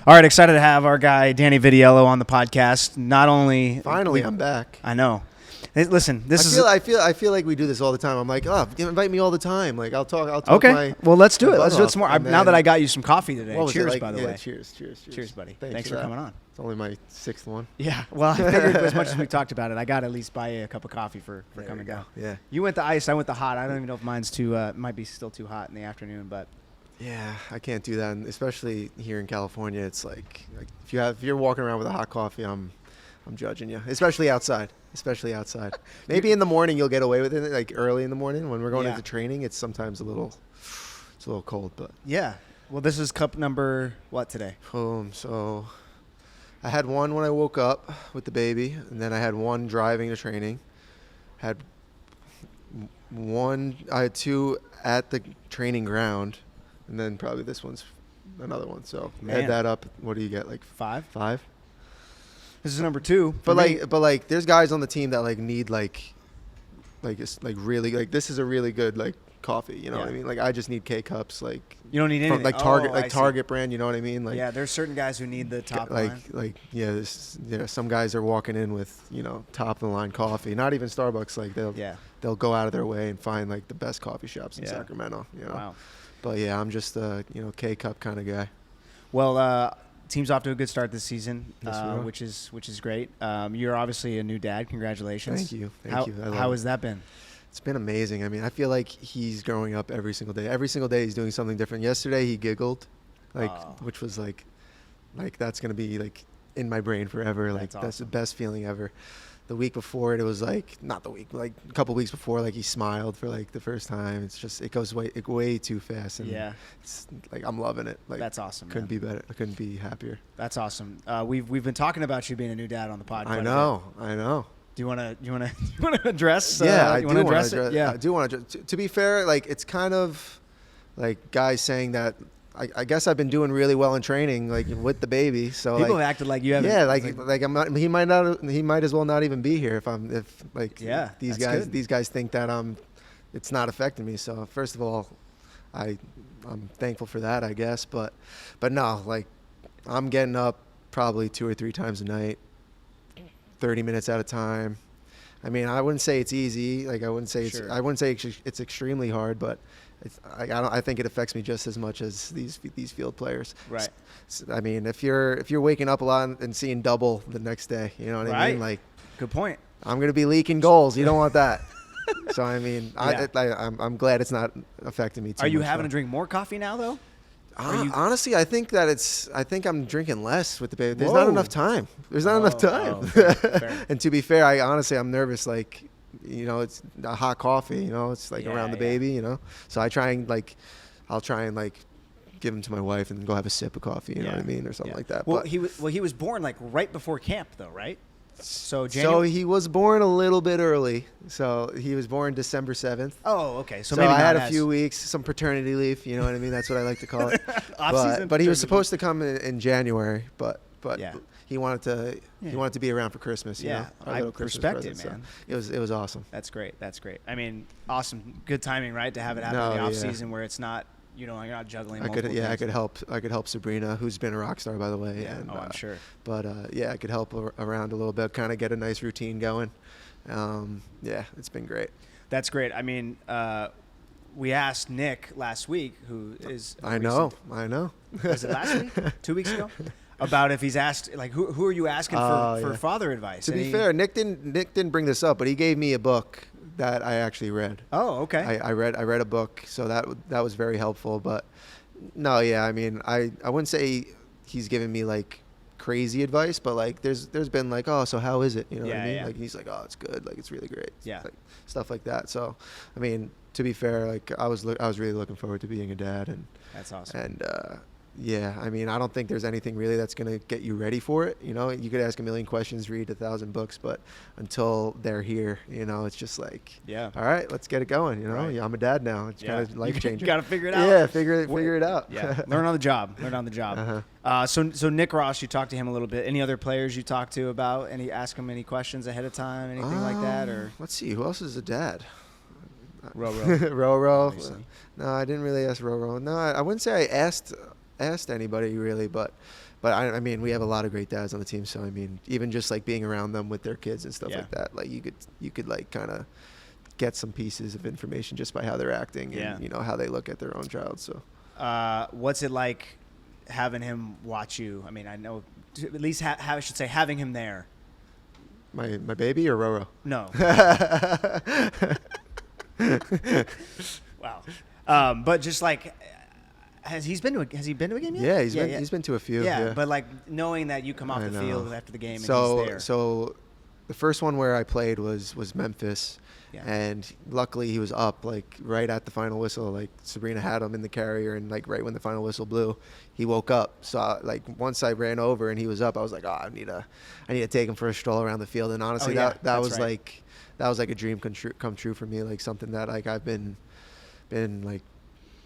All right, excited to have our guy Danny Vitiello on the podcast. Not only Finally, I'm back. I know. Hey, listen, I feel like we do this all the time. I'm like, oh, invite me all the time. Like I'll talk. Okay, well, let's do it. Let's do it some more. And now that I got you some coffee today. What was it Cheers, like? by the way. Cheers, buddy. Thanks Thanks for coming on. It's only my 6th one. Yeah, well, I figured as much as we talked about it, I got to at least buy you a cup of coffee for coming down. Yeah. You went the ice, I went the hot. I don't even know if mine's might be still too hot in the afternoon, but. Yeah, I can't do that, and especially here in California. It's like if you're walking around with a hot coffee, I'm judging you. Especially outside. Maybe in the morning you'll get away with it. Like early in the morning when we're going into training, it's sometimes a little cold, but yeah. Well, this is cup number what today? So I had one when I woke up with the baby, and then I had one driving to training. I had two at the training ground. And then probably this one's another one. So add that up. What do you get? Like five? This is number 2. But there's guys on the team that need it's really this is a really good coffee. You know what I mean? Like I just need K cups. Like you don't need anything. From Target brand. You know what I mean? Yeah, there's certain guys who need the top line. Some guys are walking in with top of the line coffee. Not even Starbucks. They'll go out of their way and find the best coffee shops in Sacramento. Wow. But yeah, I'm just a K-cup kind of guy. Well, team's off to a good start this season, Yes, which is great. You're obviously a new dad. Congratulations. Thank you. How has that been? It's been amazing. I mean, I feel like he's growing up every single day. Every single day he's doing something different. Yesterday he giggled, which was that's gonna be in my brain forever. That's the best feeling ever. The week before it was not the week, a couple weeks before, he smiled for the first time. It's just it goes way too fast, and it's I'm loving it. That's awesome. Couldn't be better. I couldn't be happier. That's awesome. We've been talking about you being a new dad on the podcast. I know. Do you want to address? Yeah, I do want to address it. Yeah, I do want to. To be fair, it's kind of guys saying that. I guess I've been doing really well in training, with the baby. So people have acted like you haven't. Yeah, I'm not. He might as well not even be here these these guys think that it's not affecting me. So first of all, I'm thankful for that, I guess. But no, I'm getting up probably 2 or 3 times a night, 30 minutes at a time. I mean, I wouldn't say it's easy. I wouldn't say it's extremely hard, but I think it affects me just as much as these field players. Right. I mean, if you're waking up a lot and seeing double the next day, you know what I mean? Good point. I'm gonna be leaking goals. You don't want that. So I mean, I'm glad it's not affecting me too much. Are you having to drink more coffee now though? Honestly, I think I'm drinking less with the baby. There's not enough time. Fair. And to be fair, I'm nervous. It's a hot coffee. It's around the baby. So I try and I'll try and give him to my wife and go have a sip of coffee. You know what I mean, or something like that. Well, he was born right before camp though, right? So he was born a little bit early. So he was born December 7th. Oh, okay. So maybe I had a few weeks, some paternity leave. You know what I mean? That's what I like to call it. but he was supposed to come in January, but he wanted to be around for Christmas. You know? I respect it, man. So it was awesome. That's great. I mean, awesome. Good timing, right? To have it happen in the off season where it's not. You're not juggling. I could help Sabrina, who's been a rock star, by the way. Yeah. I'm sure. But I could help around a little bit, kind of get a nice routine going. It's been great. That's great. I mean, we asked Nick last week, who is. I know. Was it last week? 2 weeks ago? About if he's asked, who are you asking for father advice? To be fair, Nick didn't bring this up, but he gave me a book that I actually read. Oh, okay. I read a book, so that was very helpful. But no, I mean, I wouldn't say he's giving me crazy advice, but there's been oh, so how is it? You know what I mean? Yeah. He's oh, it's good, it's really great. Yeah. Stuff like that. So I mean, to be fair, I was really looking forward to being a dad, and that's awesome. And I mean, I don't think there's anything really that's going to get you ready for it. You could ask a million questions, read 1,000 books, but until they're here, it's just all right, let's get it going. Right. I'm a dad now. It's kind of life changing. You got to figure it out. Yeah, figure it out. Yeah, learn on the job. Uh-huh. So Nick Ross, you talked to him a little bit. Any other players you talked to about? Ask him any questions ahead of time, anything like that, or? Let's see, who else is a dad? Roro. No, I didn't really ask Roro. No, I wouldn't say I asked anybody really, but but I mean, we have a lot of great dads on the team. So I mean, even just like being around them with their kids and stuff like that, like you could like kind of get some pieces of information just by how they're acting and you know how they look at their own child. So, what's it like having him watch you? I mean, I know at least I should say having him there. My baby or Roro? No. Wow. But just like, has he been to a game yet? Yeah, he's been to a few. Yeah, but like knowing that you come off the field after the game and he's there. So the first one where I played was Memphis. Yeah. And luckily he was up like right at the final whistle. Like Sabrina had him in the carrier, and like right when the final whistle blew, he woke up. So like once I ran over and he was up, I was like, I need to take him for a stroll around the field. And honestly, that was right. That was like a dream come true for me. Like something that like I've been like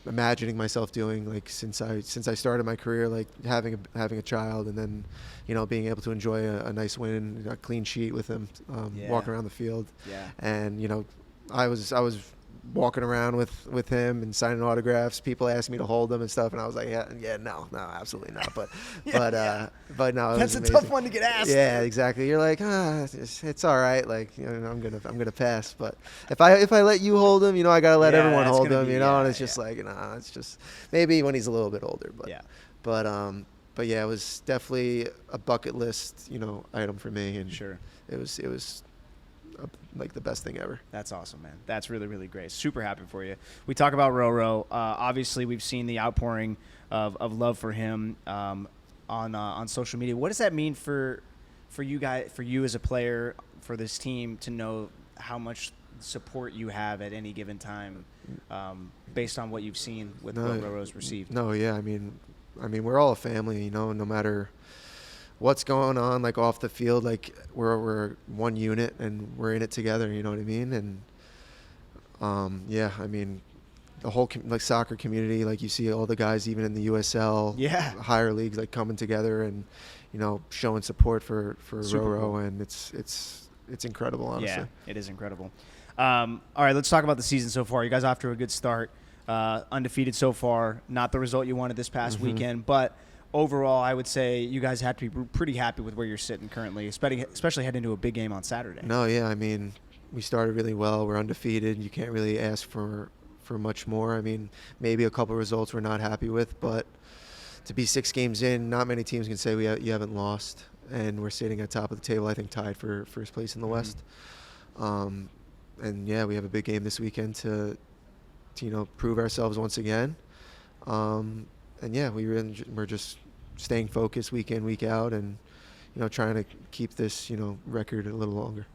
imagining myself doing like since I started my career, like having a child, and then being able to enjoy a nice win, a clean sheet with him, walking around the field. And I was walking around with him and signing autographs. People asked me to hold him and stuff, and I was like, no, absolutely not. But but no, that's a tough one to get asked. Yeah, exactly. You're like, it's all right. Like I'm gonna pass. But if I let you hold him, I gotta let everyone hold him. And it's just like, it's just maybe when he's a little bit older. But yeah, it was definitely a bucket list item for me, and sure, it was like the best thing ever. That's awesome, man. That's really, really great. Super happy for you. We talk about Roro. Obviously, we've seen the outpouring of love for him on social media. What does that mean for you guys, for you as a player, for this team to know how much support you have at any given time, based on what you've seen with what Roro's received? No, yeah. I mean, we're all a family. No matter what's going on, like off the field, like we're one unit and we're in it together. You know what I mean? And I mean, the whole like soccer community, like you see all the guys even in the USL, higher leagues, like coming together and showing support for Roro, cool. And it's incredible, honestly. Yeah, it is incredible. All right, let's talk about the season so far. You guys are off to a good start, undefeated so far. Not the result you wanted this past weekend, but overall, I would say you guys have to be pretty happy with where you're sitting currently, especially heading into a big game on Saturday. No, yeah. I mean, we started really well. We're undefeated. You can't really ask for much more. I mean, maybe a couple results we're not happy with, but to be 6 games in, not many teams can say you haven't lost. And we're sitting at top of the table, I think tied for first place in the West. And, yeah, we have a big game this weekend to prove ourselves once again. And, yeah, we're just staying focused week in, week out, and trying to keep this record a little longer.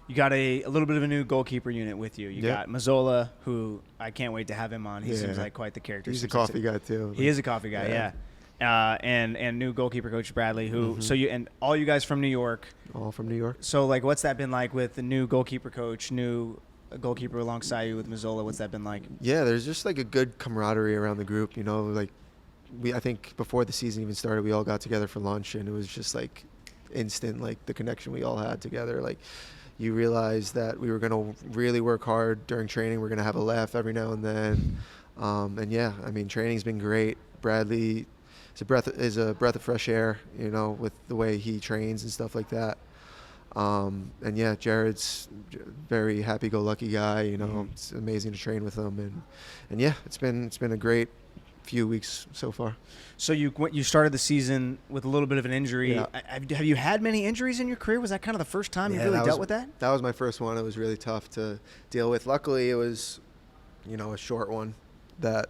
You got a little bit of a new goalkeeper unit with you. You got Mazzola, who I can't wait to have him on. He seems like quite the character. He's a coffee guy too. He is a coffee guy, yeah. And new goalkeeper coach Bradley, who and all you guys from New York. All from New York. So like, what's that been like with the new goalkeeper coach, new goalkeeper alongside you with Mazzola? What's that been like? Yeah, there's just like a good camaraderie around the group. Like. I think before the season even started, we all got together for lunch, and it was just like instant, like the connection we all had together. Like you realize that we were going to really work hard during training. We're going to have a laugh every now and then. And yeah, I mean, training's been great. Bradley is a breath of fresh air, with the way he trains and stuff like that. And yeah, Jared's very happy-go-lucky guy. It's amazing to train with him, and yeah, it's been a great few weeks so far. So you started the season with a little bit of an injury. Yeah. Have you had many injuries in your career? Was that kind of the first time you really dealt with that? That was my first one. It was really tough to deal with. Luckily, it was, a short one that,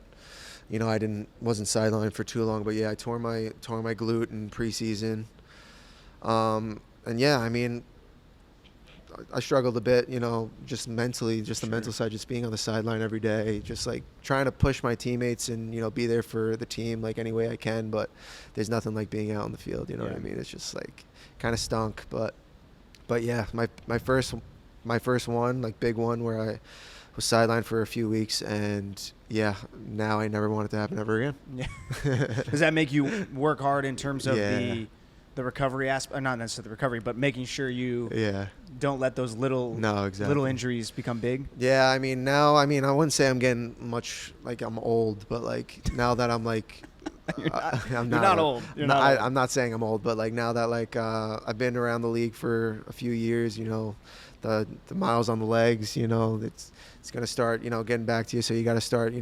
I wasn't sidelined for too long. But yeah, I tore my glute in preseason. And yeah, I mean, I struggled a bit, just mentally, just the mental side, just being on the sideline every day, just like trying to push my teammates and, be there for the team like any way I can. But there's nothing like being out on the field. You know what I mean? It's just like kind of stunk. But yeah, my first one, like big one, where I was sidelined for a few weeks, and yeah, now I never want it to happen ever again. Yeah. Does that make you work hard in terms of the recovery aspect, not necessarily the recovery, but making sure you don't let those little injuries become big? Yeah, I mean, now, I wouldn't say I'm getting much, like I'm old, but like now that I'm like I'm you're not old. You're not old. I'm not saying I'm old, but like now that like I've been around the league for a few years, the miles on the legs, it's gonna start, getting back to you. So you got to start,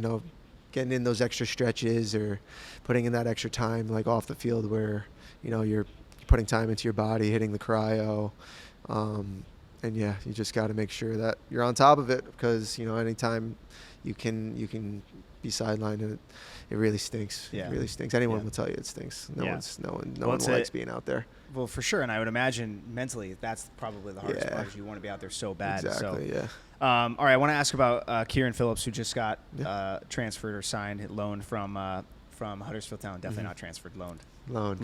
getting in those extra stretches or putting in that extra time like off the field where, you're putting time into your body, hitting the cryo. And yeah, you just got to make sure that you're on top of it because, anytime you can be sidelined and it really stinks. Yeah. It really stinks. Anyone will tell you it stinks. No one likes being out there. Well, for sure, and I would imagine mentally that's probably the hardest part is you want to be out there so bad. Exactly, so. All right, I want to ask about Kieran Phillips, who just got transferred or signed, loaned from Huddersfield Town. Definitely not transferred, loaned. Loaned.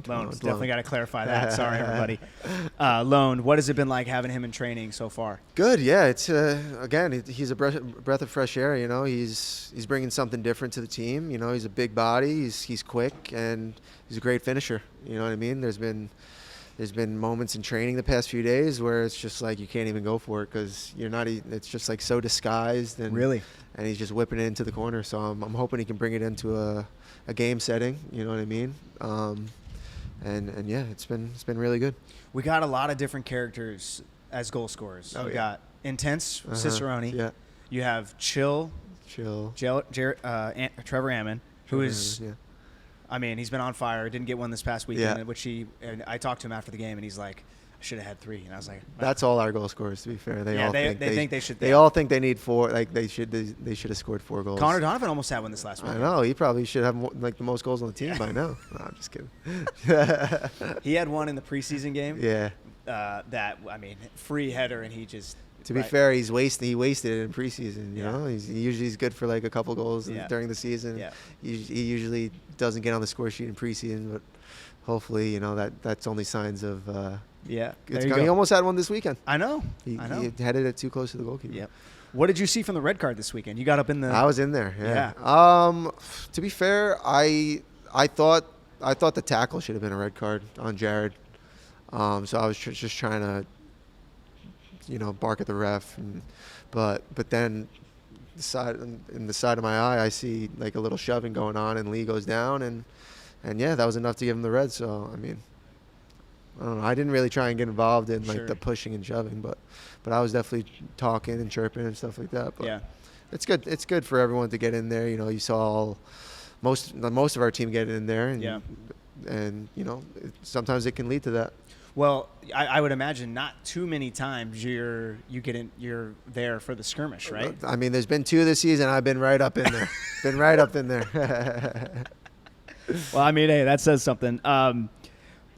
Definitely got to clarify that. Sorry, everybody. Loaned. What has it been like having him in training so far? Good. Yeah. It's again, he's a breath of fresh air. He's bringing something different to the team. He's a big body. He's quick and he's a great finisher. You know what I mean? There's been moments in training the past few days where it's just like you can't even go for it because you're not. It's just like so disguised and really, and he's just whipping it into the corner. So I'm hoping he can bring it into a game setting. You know what I mean? And yeah, it's been really good. We got a lot of different characters as goal scorers. We got intense Cicerone. Yeah. You have chill. Trevor Ammon, who is. Yeah. I mean, he's been on fire. Didn't get one this past weekend, and I talked to him after the game, and he's like, I should have had 3. And I was like, that's all our goal scorers, to be fair. They all think they should. They all think they need 4. Like they should have scored 4 goals. Connor Donovan almost had one this last week. I know. He probably should have the most goals on the team by now. No, I'm just kidding. He had one in the preseason game. Yeah. Free header, and he just. To be fair, he wasted it in preseason. You know, he's good for like a couple goals during the season. Yeah. He usually doesn't get on the score sheet in preseason, but hopefully, that's only signs of. He almost had one this weekend. I know. He headed it too close to the goalkeeper. Yep. What did you see from the red card this weekend? You got up in the. I was in there. Yeah. To be fair, I thought the tackle should have been a red card on Jared. So I was just trying to. Bark at the ref, but then in the side of my eye, I see like a little shoving going on, and Lee goes down, and yeah, that was enough to give him the red. So I mean, I don't know. I didn't really try and get involved in like the pushing and shoving, but I was definitely talking and chirping and stuff like that. But it's good. It's good for everyone to get in there. You saw most of our team get in there, and sometimes it can lead to that. Well, I would imagine not too many times you're there for the skirmish, right? I mean, there's been 2 this season. I've been right up in there. Well, I mean, hey, that says something.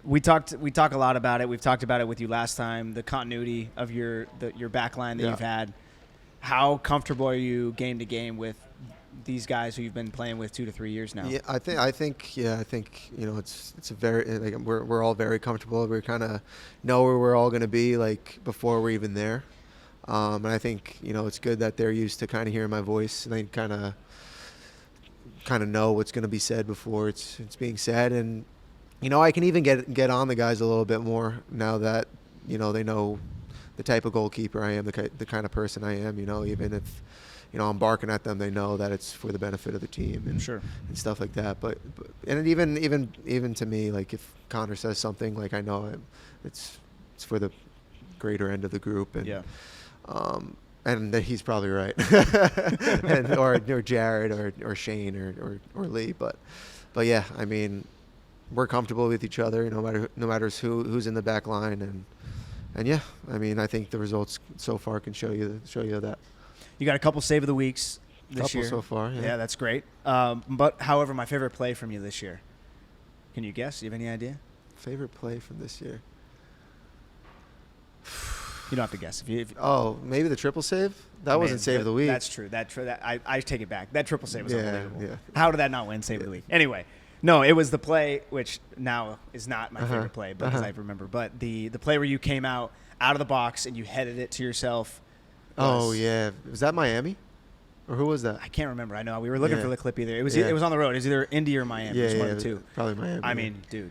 We talk a lot about it. We've talked about it with you last time. The continuity of your back line that you've had. How comfortable are you game to game with these guys who you've been playing with 2 to 3 years now? Yeah, I think it's a very we're all very comfortable. We kind of know where we're all going to be like before we're even there, and I think it's good that they're used to kind of hearing my voice and they kind of know what's going to be said before it's being said, and I can even get on the guys a little bit more now that they know the type of goalkeeper I am, the kind of person I am. Even if I'm barking at them, they know that it's for the benefit of the team and and stuff like that. But even to me, like if Connor says something, like I know it's for the greater end of the group, and and that he's probably right, or Jared or Shane or Lee. But yeah, I mean, we're comfortable with each other, no matter who's in the back line, and yeah, I mean, I think the results so far can show you that. You got a couple save of the weeks this year. So far, yeah. Yeah, that's great. But however, my favorite play from you this year. Can you guess? Do you have any idea? Favorite play from this year? You don't have to guess. Maybe the triple save. That wasn't save of the week. That's true. I take it back. That triple save was unbelievable. Yeah. How did that not win save of the week? Anyway, no, it was the play which now is not my favorite play because I remember. But the play where you came out of the box and you headed it to yourself. Oh yeah, was that Miami, or who was that? I can't remember. I know we were looking for the clip either. It was on the road. It was either Indy or Miami. It was one of the two. Probably Miami. I mean, dude,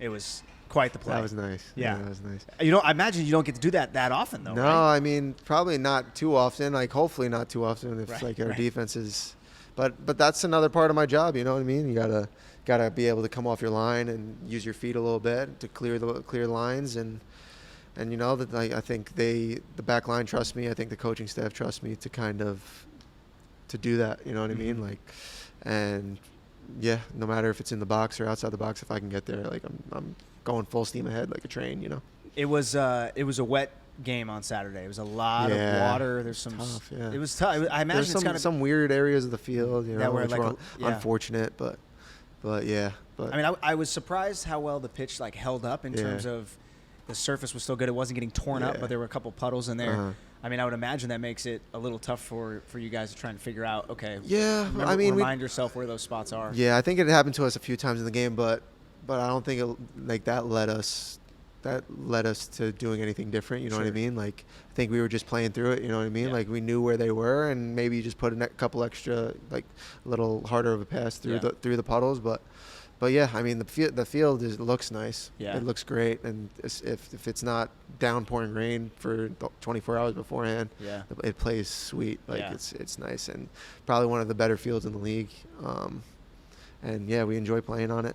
it was quite the play. That was nice. Yeah, that was nice. I imagine you don't get to do that often though. No, right? I mean probably not too often. Like hopefully not too often. If our defense is but that's another part of my job. You know what I mean? You gotta be able to come off your line and use your feet a little bit to clear lines and you know that I think the back line trusts me. I think the coaching staff trusts me to kind of to do that. You know what I mean? Like, and yeah, no matter if it's in the box or outside the box, if I can get there, like I'm going full steam ahead like a train. You know. It was a wet game on Saturday. It was a lot of water. There's some. Tough, yeah. It was tough. I imagine There's it's kind of some weird areas of the field. You know, that were which like were unfortunate, but yeah. But I mean, I was surprised how well the pitch like held up in terms of the surface was still good. It wasn't getting torn up, but there were a couple puddles in there. I mean, I would imagine that makes it a little tough for you guys to try and figure out. Okay. Yeah, remember, I mean, remind yourself where those spots are. Yeah, I think it happened to us a few times in the game, but I don't think that led us to doing anything different. You know what I mean? Like, I think we were just playing through it. You know what I mean? Yeah. Like, we knew where they were, and maybe you just put a couple extra, like, a little harder of a pass through the puddles. But yeah, I mean, the field looks nice. Yeah. It looks great, and if it's not downpouring rain for 24 hours beforehand, it plays sweet. Like it's nice, and probably one of the better fields in the league. And yeah, we enjoy playing on it.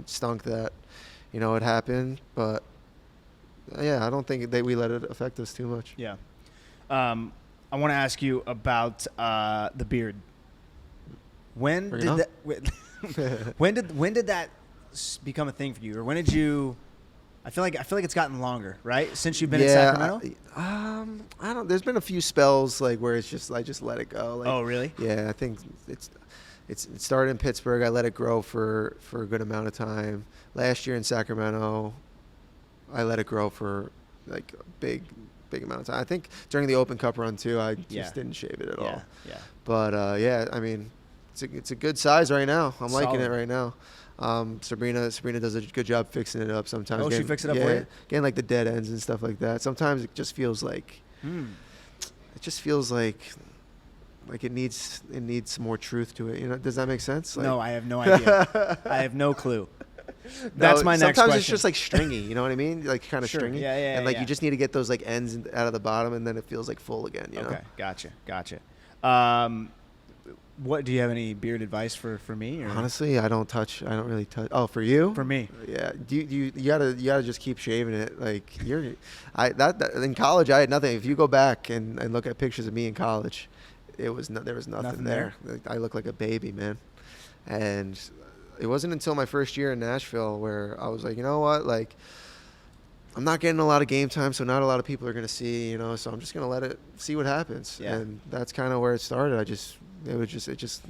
Stunk that, you know, it happened, but yeah, I don't think we let it affect us too much. Yeah. I want to ask you about the beard. When did that become a thing for you, or when did you? I feel like it's gotten longer, right? Since you've been in Sacramento. I don't. There's been a few spells like where I just let it go. Like, oh, really? Yeah, I think it started in Pittsburgh. I let it grow for a good amount of time. Last year in Sacramento, I let it grow for like a big amount of time. I think during the Open Cup run too, I just didn't shave it at all. Yeah. But yeah, I mean, it's a good size right now. I'm liking it right now. Sabrina does a good job fixing it up sometimes. Oh, she fixes it up for you? Getting like the dead ends and stuff like that. Sometimes it just feels like it needs some more truth to it. You know, does that make sense? Like, no, I have no idea. I have no clue. That's my next question. Sometimes it's just like stringy, you know what I mean? Like kind of stringy. Yeah, and like you just need to get those like ends out of the bottom, and then it feels like full again. You know? Okay, gotcha. What do you have any beard advice for me? Or? Honestly, I don't really touch. Oh, for you? For me. Yeah. You gotta just keep shaving it. Like in college, I had nothing. If you go back and look at pictures of me in college, there was nothing there. Like, I look like a baby, man. And it wasn't until my first year in Nashville where I was like, you know what, like, I'm not getting a lot of game time, so not a lot of people are gonna see, you know. So I'm just gonna let it see what happens. Yeah. And that's kind of where it started. It just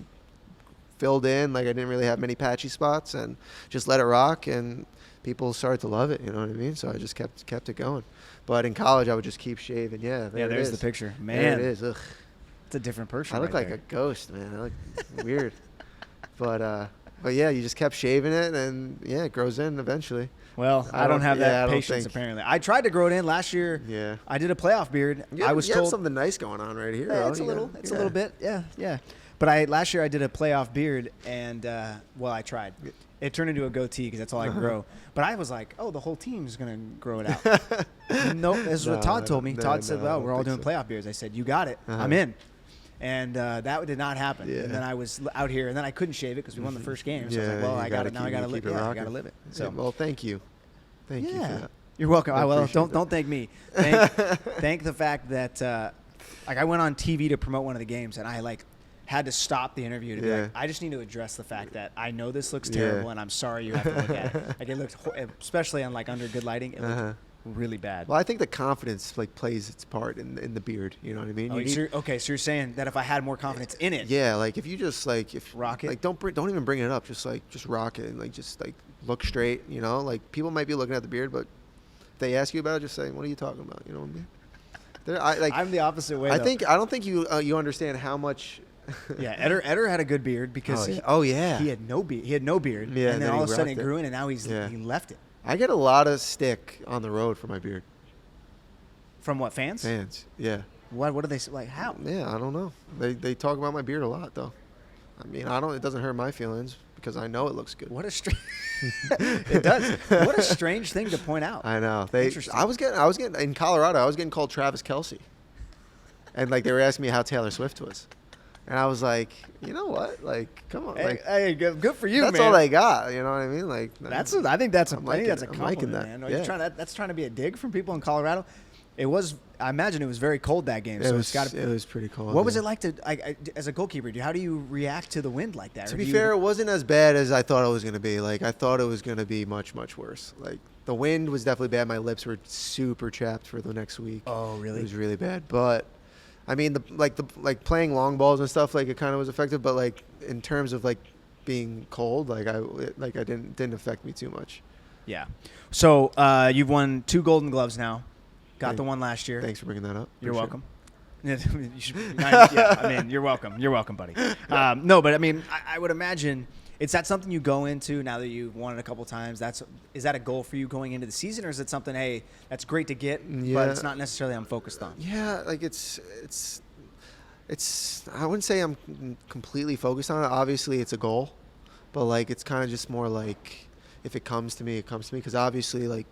filled in. Like, I didn't really have many patchy spots, and just let it rock, and people started to love it. You know what I mean? So I just kept it going. But in college, I would just keep shaving. Yeah, there's the picture. Man, there it is. Ugh. It's a different person. I look like a ghost, man. I look weird. But yeah, you just kept shaving it, and yeah, it grows in eventually. Well, I don't have that patience, apparently. I tried to grow it in last year. Yeah. I did a playoff beard. You have something nice going on right here. Yeah, it's a little bit. Yeah. But last year I did a playoff beard, and I tried. It turned into a goatee because that's all I can grow. But I was like, oh, the whole team's going to grow it out. Nope, this is what Todd told me. Todd said, well, we're all doing playoff beards. I said, you got it. I'm in. And that did not happen. Yeah. And then I was out here, and then I couldn't shave it because we won the first game. So I was like, well, I got it. Now I got to live it. Yeah, I got to live it. So, well, thank you. Thank you for that. You're welcome. Don't thank me. Thank the fact that I went on TV to promote one of the games, and I had to stop the interview to be like, I just need to address the fact that I know this looks terrible, and I'm sorry you have to look at it. Like, it looked, especially on under good lighting, it looked really bad. Well, I think the confidence plays its part in the beard. You know what I mean? So you're saying that if I had more confidence in it, like if you just rock it, like don't even bring it up, just rock it and just look straight. You know, like people might be looking at the beard, but if they ask you about it, just say, "What are you talking about?" You know what I mean? I'm the opposite way. I don't think you understand how much. Yeah, Eder had a good beard because he had no beard. Yeah, and then all of a sudden it grew in, and now he left it. I get a lot of stick on the road for my beard. From what, fans? Fans, yeah. What do they say? Like, how? Yeah, I don't know. They talk about my beard a lot, though. I mean, it doesn't hurt my feelings because I know it looks good. What a strange. It does. What a strange thing to point out. I know. I was getting in Colorado. I was getting called Travis Kelce, and they were asking me how Taylor Swift was. And I was like, you know what? Like, come on. Like, Hey, good for you, that's man. all they got. You know what I mean? Like, I think that's a I'm liking it. I'm compliment, liking that. man. Are Yeah. you that's trying to be a dig from people in Colorado. It was. I imagine it was very cold that game. It was pretty cold. What was it like to as a goalkeeper? How do you react to the wind like that? To be fair, it wasn't as bad as I thought it was going to be. Like, I thought it was going to be much, much worse. Like, the wind was definitely bad. My lips were super chapped for the next week. Oh, really? It was really bad. But I mean, the playing long balls and stuff, like, it kind of was effective. But like, in terms of like being cold, like I didn't affect me too much. Yeah. So you've won 2 Golden Gloves now. Got the one last year. Thanks for bringing that up. You're Appreciate welcome. I mean, you're welcome. You're welcome, buddy. No, but I mean, I would imagine, is that something you go into now that you've won it a couple times? Is that a goal for you going into the season, or is it something, hey, that's great to get, but it's not necessarily I'm focused on? Yeah, like it's. I wouldn't say I'm completely focused on it. Obviously, it's a goal, but like it's kind of just more like if it comes to me, it comes to me. Because obviously, like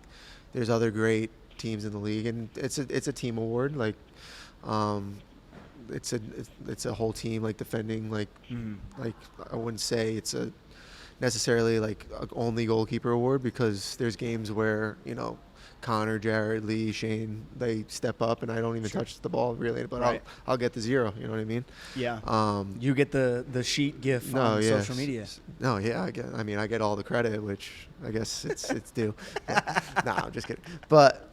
there's other great teams in the league, and it's a team award. Like, it's a whole team like defending. Like, like I wouldn't say it's a necessarily like a only goalkeeper award, because there's games where Connor, Jared, Lee, Shane, they step up and I don't even touch the ball really, but Right. I'll get the 0. You know what I mean? Yeah. You get the sheet gif on social media. No, yeah, I get all the credit, which I guess it's due. No, I'm just kidding. But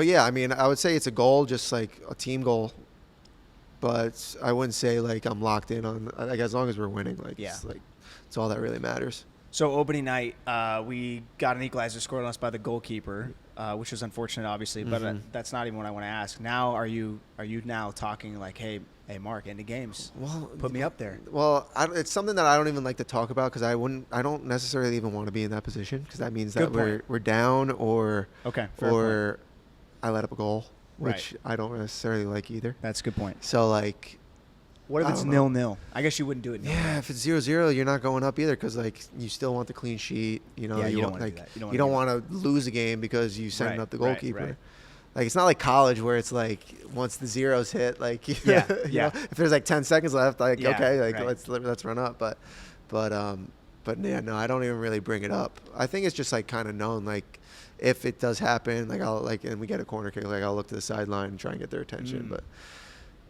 yeah, I mean, I would say it's a goal, just like a team goal. But I wouldn't say like I'm locked in on, like, as long as we're winning, like it's all that really matters. So opening night, we got an equalizer scored on us by the goalkeeper, which was unfortunate, obviously. But that's not even what I want to ask. Now, are you now talking like, hey, Mark, end of games? Well, put me up there. Well, it's something that I don't even like to talk about, because I don't necessarily even want to be in that position, because that means that we're down or I let up a goal, which I don't necessarily like either. That's a good point. So like, what if it's 0-0? I guess you wouldn't do it. Yeah, if it's 0-0, you're not going up either, because like you still want the clean sheet. You don't want to do that. You don't want to lose a game because you sent up the goalkeeper. Right. Like, it's not like college where it's like once the zeros hit, like if there's like 10 seconds left, like let's run up. But yeah, no, I don't even really bring it up. I think it's just like kind of known, like if it does happen, like and we get a corner kick, like I'll look to the sideline and try and get their attention.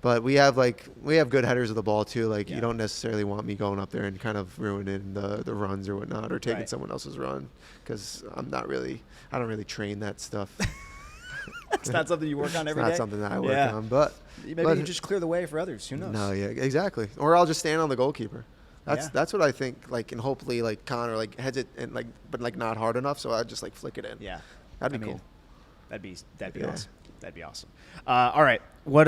But we have good headers of the ball too. Like you don't necessarily want me going up there and kind of ruining the runs or whatnot, or taking someone else's run, because I don't really train that stuff. It's not something you work on every day. It's not something that I work on, but maybe you just clear the way for others. Who knows? No, yeah, exactly. Or I'll just stand on the goalkeeper. That's what I think. Like, and hopefully, like Connor, like heads it and but not hard enough, so I just like flick it in. Yeah, that'd be cool. That'd be awesome. That'd be awesome. All right, what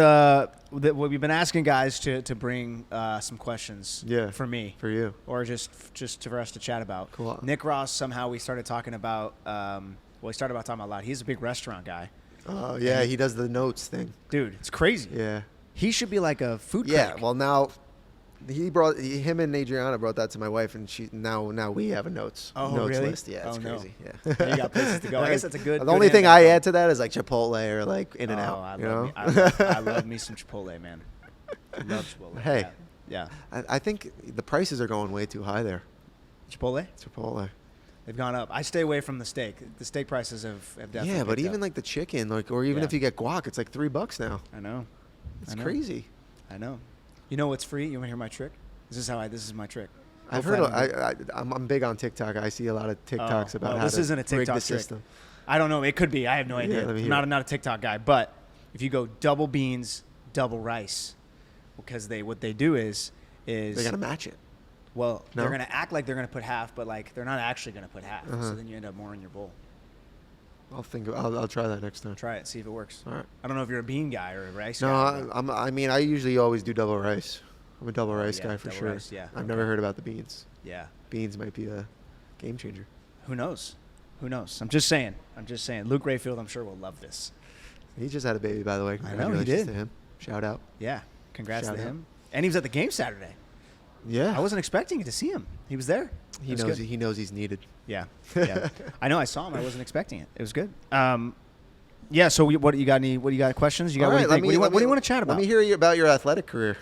we've been asking guys to bring some questions. For me, for you, or just for us to chat about. Cool. Nick Ross. Somehow we started talking about. We started talking about a lot. He's a big restaurant guy. Oh yeah, he does the notes thing. Dude, it's crazy. Yeah. He should be like a food critic. Yeah. Well, now him and Adriana brought that to my wife, and now we have a notes list. Yeah, it's crazy. No. Yeah. You got places to go. I guess that's a good. The only thing I add to that is like Chipotle or like In-N-Out. I love me some Chipotle, man. I love Chipotle. Hey. Yeah. I think the prices are going way too high there. Chipotle? They've gone up. I stay away from the steak. The steak prices have definitely. Yeah, but even like the chicken, like, or even if you get guac, it's like $3 now. I know. It's crazy. I know. You know what's free? You want to hear my trick? This is my trick. I've heard. I'm big on TikTok. I see a lot of TikToks about how this isn't a TikTok rig the system. I don't know. It could be. I have no idea. I'm not a TikTok guy. But if you go double beans, double rice, because what they do is they gotta match it. Well, they're going to act like they're going to put half, but like they're not actually going to put half. So then you end up more in your bowl. I'll try that next time. Try it, see if it works. All right. I don't know if you're a bean guy or a rice guy. No, I mean, I usually always do double rice. I'm a double rice guy for sure. Rice, yeah. I've never heard about the beans. Yeah. Beans might be a game changer. Who knows? I'm just saying. Luke Rayfield, I'm sure, will love this. He just had a baby, by the way. I know, he did. To him. Shout out. Yeah. Congrats to him. And he was at the game Saturday. Yeah. I wasn't expecting to see him. He was there. He knows he's needed. Yeah. I know. I saw him. I wasn't expecting it. It was good. Yeah. So what you got? What do you got? Questions? You got? All What do right, you think? What do you want to chat about? Let me hear about your athletic career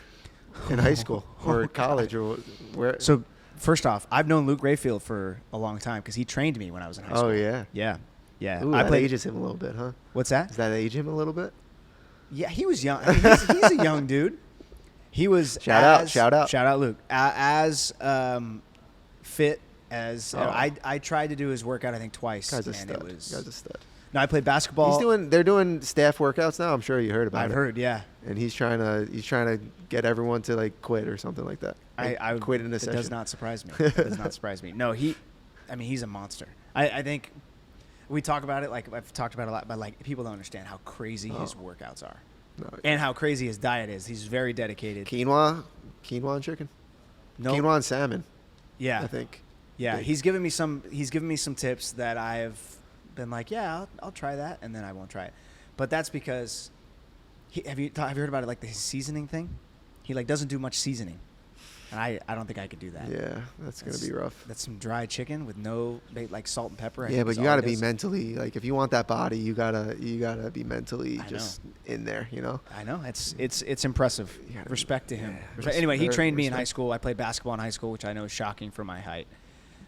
in high school or college or where. So first off, I've known Luke Rayfield for a long time because he trained me when I was in high school. Oh yeah. Yeah. Yeah. Ooh, that ages him a little bit, huh? What's that? Does that age him a little bit? Yeah, he was young. I mean, he's a young dude. He was shout out Luke. As fit as I tried to do his workout I think twice. Guy's a and stud. It was, Guy's a stud. No, I played basketball. They're doing staff workouts now. I'm sure you heard about it. I've heard, yeah. And he's trying to get everyone to like quit or something like that. Like I quit in a session. It does not surprise me. It does not surprise me. No, he's a monster. I think we talk about it like I've talked about it a lot, but like people don't understand how crazy his workouts are. No, and how crazy his diet is. He's very dedicated. Quinoa and chicken. No, Quinoa and salmon. Yeah, I think. Yeah, he's given me some tips that I've been like, yeah, I'll try that, and then I won't try it. But that's because have you heard about it, like the seasoning thing? He like doesn't do much seasoning, and I don't think I could do that. Yeah, that's gonna be rough. That's some dry chicken with no like salt and pepper. Yeah, but you gotta be mentally like if you want that body, you gotta be mentally just in there. You know. I know it's impressive. Respect to him. Yeah, anyway, he trained me in high school. I played basketball in high school, which I know is shocking for my height.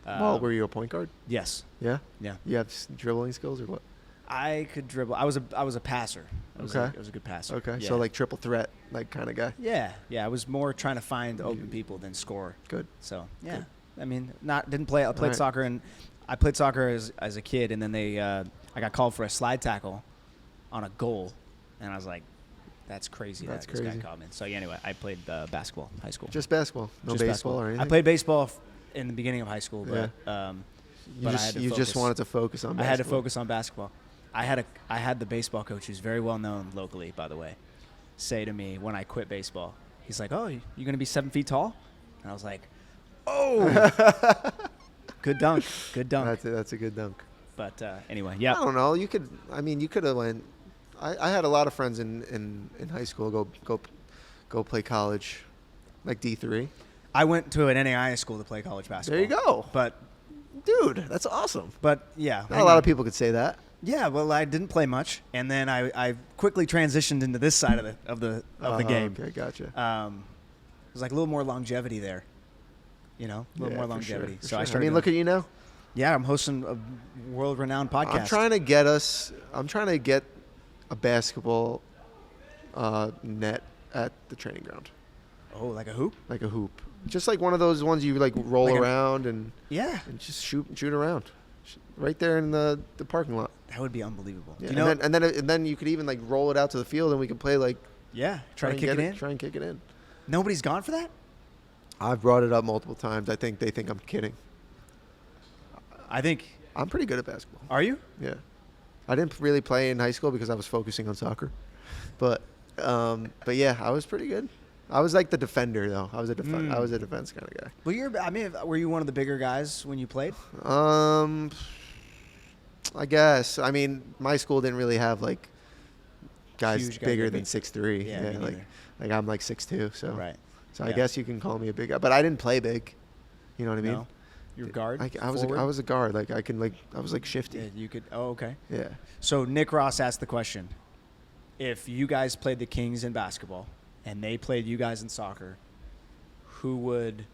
Well, were you a point guard? Yes. Yeah. Yeah. You have dribbling skills or what? I could dribble. I was a passer. I was a good passer. Okay. Yeah. So like triple threat, like kind of guy. Yeah. Yeah. I was more trying to find open people than score. Good. So yeah. Good. I mean, didn't play. I played soccer and I played soccer as a kid, and then I got called for a slide tackle on a goal, and I was like, that's crazy. This guy called me. So yeah, anyway, I played basketball in high school. Just basketball. No baseball or anything. I played baseball in the beginning of high school, but you just wanted to focus on basketball. I had to focus on basketball. I had the baseball coach, who's very well known locally, by the way, say to me when I quit baseball, he's like, "Oh, you're going to be 7 feet tall?" And I was like, "Oh, good dunk, good dunk." That's a good dunk. But anyway, yeah. I don't know. You could have went. I had a lot of friends in high school go play college, like D3. I went to an NAIA school to play college basketball. There you go. But, dude, that's awesome. But yeah, not a lot of people could say that. Yeah, well, I didn't play much, and then I quickly transitioned into this side of the game. Okay, gotcha. There's like a little more longevity there, a little more longevity. For sure. Look at you now. Yeah, I'm hosting a world-renowned podcast. I'm trying to get a basketball net at the training ground. Oh, like a hoop? Like a hoop. Just like one of those ones you like roll around and just shoot around. Right there in the parking lot. That would be unbelievable. Yeah, and then you could even like roll it out to the field and we could play like try and kick it in. Nobody's gone for that? I've brought it up multiple times. I think they think I'm kidding. I think I'm pretty good at basketball. Are you? Yeah. I didn't really play in high school because I was focusing on soccer. But yeah, I was pretty good. I was like the defender though. I was a defense kind of guy. Well, were you one of the bigger guys when you played? I guess. I mean, my school didn't really have like guys bigger than 6'3". Yeah, like I'm like 6'2", so right. So I guess you can call me a big guy, but I didn't play big. You know what I mean? No. You're guard. I was a guard. Like I was like shifty. Yeah, you could. Oh, okay. Yeah. So Nick Ross asked the question: if you guys played the Kings in basketball and they played you guys in soccer, who would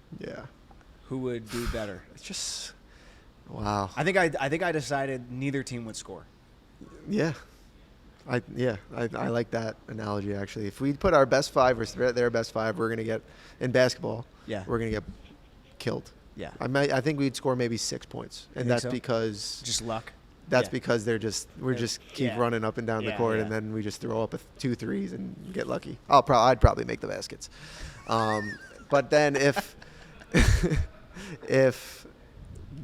do better? It's just wow. I think I decided neither team would score. Yeah. I like that analogy actually. If we put our best five or their best five, we're gonna get in basketball. Yeah. We're gonna get killed. Yeah. I think we'd score maybe 6 points, and that's because just luck. That's because we're just keep running up and down the court, and then we just throw up 2 threes and get lucky. I'd probably make the baskets, but then if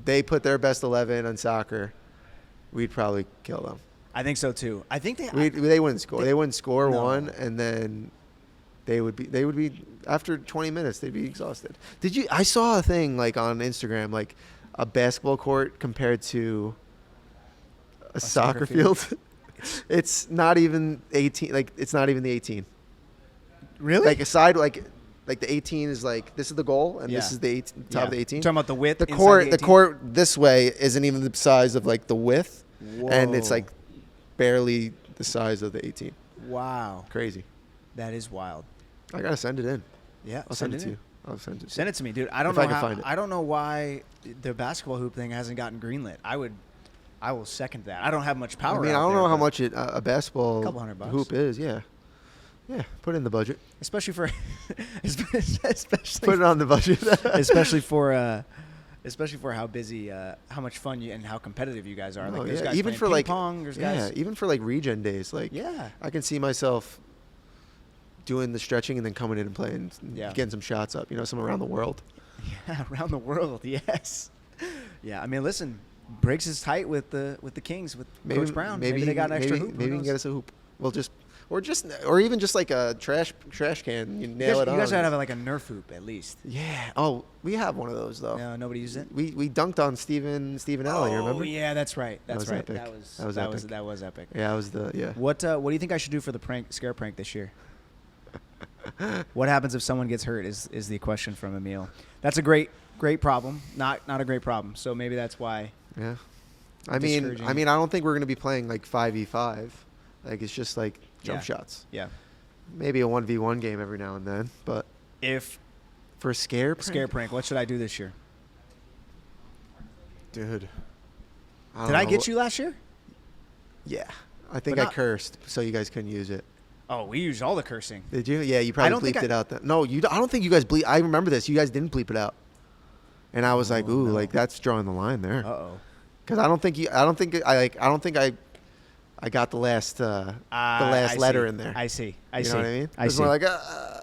they put their best 11 on soccer, we'd probably kill them. I think so too. I think they wouldn't score. They wouldn't score one, and then they would be after 20 minutes they'd be exhausted. I saw a thing like on Instagram, like a basketball court compared to a soccer field. It's not even 18. Like it's not even the 18. Really? Like aside, like the 18 is like this is the goal, and this is the top of the 18. You're talking about the width. The court this way isn't even the size of like the width, and it's like barely the size of the 18. Wow. Crazy. That is wild. I gotta send it in. Yeah. I'll send it to you. I'll send it. Send it to me, dude. I don't If know I can how, find it. I don't know why the basketball hoop thing hasn't gotten greenlit. I will second that. I don't have much power. I mean, I don't know how much a basketball couple $100 hoop is. Yeah. Yeah. Put it in the budget. especially for especially Put it on the budget. especially for how busy, how much fun you and how competitive you guys are. Like there's guys even playing for ping like pong. There's guys. even for like regen days. Like Yeah. I can see myself doing the stretching and then coming in and playing, Yeah. getting some shots up. You know, some around the world. Yeah, around the world. Yes. Yeah. I mean, listen, Briggs is tight with the Kings with Coach Brown. Maybe they got an extra hoop. Maybe we can get us a hoop. We'll or even just like a trash can. You nail it on. You guys gotta have like a Nerf hoop at least. Yeah. Oh, we have one of those though. No, nobody used it. We dunked on Stephen Ellie. Oh Remember? yeah, that's right. That's was right. epic. That was epic. That was epic. Yeah, I was yeah. What do you think I should do for the scare prank this year? What happens if someone gets hurt is the question from Emil. That's a great problem. Not a great problem. So maybe that's why. Yeah. I mean, I don't think we're going to be playing like 5v5. Like it's just like jump shots. Yeah. Maybe a 1v1 game every now and then, but If for a scare prank, what should I do this year? Dude. Did I get you last year? Yeah. I think But I not- cursed so you guys couldn't use it. Oh, we used all the cursing. Did you? Yeah, you I don't probably think bleeped it out. No, I don't think you guys bleep. I remember this. You guys didn't bleep it out. And I was like, ooh, no. like that's drawing the line there. Uh-oh. Because I don't think I got the last I letter see. in there. I see. I You see. know what I mean? I It's see. more like,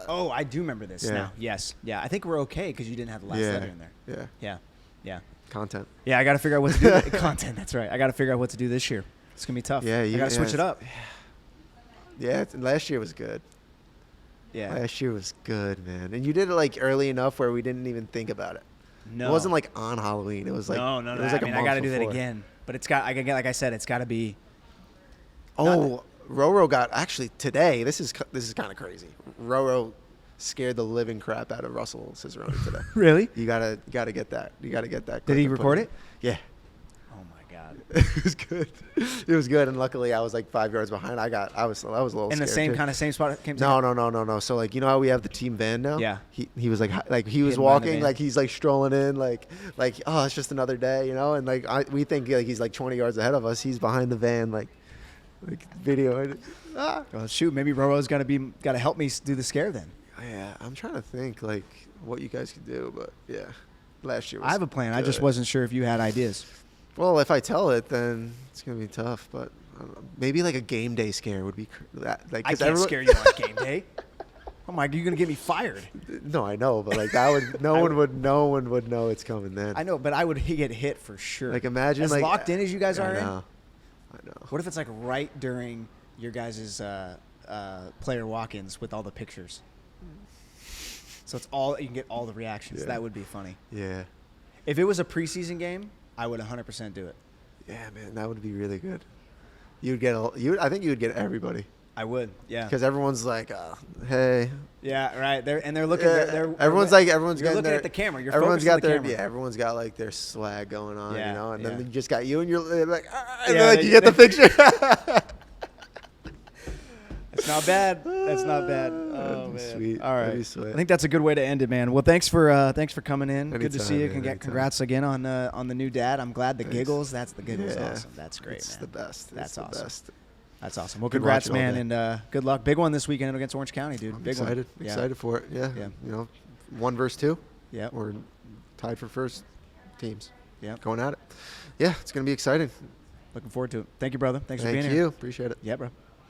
Oh, I do remember this Yeah. now. Yes. Yeah. I think we're okay because you didn't have the last letter in there. Yeah. Yeah. Yeah. Content. Yeah. I got to figure out what to do. Content. That's right. I got to figure out what to do this year. It's gonna be tough. Yeah. I got to switch it up. Yeah. Last year was good. Yeah. Last year was good, man. And you did it like early enough where we didn't even think about it. No. It wasn't like on Halloween. It was like no. It was like I mean, a month I got to do that before. again. But it's got. Like I said, it's got to be. Oh, Roro got actually today. This is kind of crazy. Roro scared the living crap out of Russell Cicerone today. Really? You gotta get that. You gotta get that. Did he clip and put record it? Yeah. Oh my God. It was good. It was good, and luckily I was like 5 yards behind. I was a little In the scared too. same spot. No. So like, you know how we have the team van now? Yeah. He was like he was Hidden behind the walking van. like he's like strolling in like oh, it's just another day, you know, and like we think like he's like 20 yards ahead of us. He's behind the van like video. Well, shoot, maybe Roro's got to help me do the scare then. Yeah, I'm trying to think like what you guys could do, but yeah, last year was I have a plan. I just good. wasn't sure if you had ideas. Well, if I tell it, then it's gonna be tough. But I don't know. Maybe like a game day scare would be like. I 'cause can't scare you on game day. Oh my, you're gonna get me fired. No, I know, but like that would no one would know it's coming then. I know, but I would get hit for sure. Like imagine as like locked in as you guys are in. I know. What if it's like right during your guys' player walk-ins with all the pictures? So it's all you can get all the reactions. Yeah. That would be funny. Yeah. If it was a preseason game, I would 100% do it. Yeah, man, that would be really good. I think you would get everybody. I would, yeah. Because everyone's like, hey. Yeah, right. They're looking. Yeah, They're everyone's you're getting looking their, at the camera. You're everyone's focused got on the their camera. yeah. Everyone's got like their swag going on, Yeah, you know, and yeah. then you just got you, and you're like, and Yeah, then, like they- you get the picture. That's not bad. That's not bad. Oh That'd be man. sweet. All right. That'd be sweet. I think that's a good way to end it, man. Well, thanks for coming in. Good to Anytime, see you. man, anytime. Congrats again on the new dad. I'm glad the Thanks. giggles. That's the giggles. Yeah. Awesome. That's great, It's man. the best. That's It's the awesome. best. That's awesome. Well, Could congrats, watch it all man, day. and good luck. Big one this weekend against Orange County, dude. I'm Big excited. one. Yeah. Excited for it. Yeah. Yeah. You know, 1 versus 2. Yeah. We're tied for first teams. Yeah. Going at it. Yeah, it's gonna be exciting. Looking forward to it. Thank you, brother. Thanks for Thank being you. here. Appreciate it. Yeah, bro.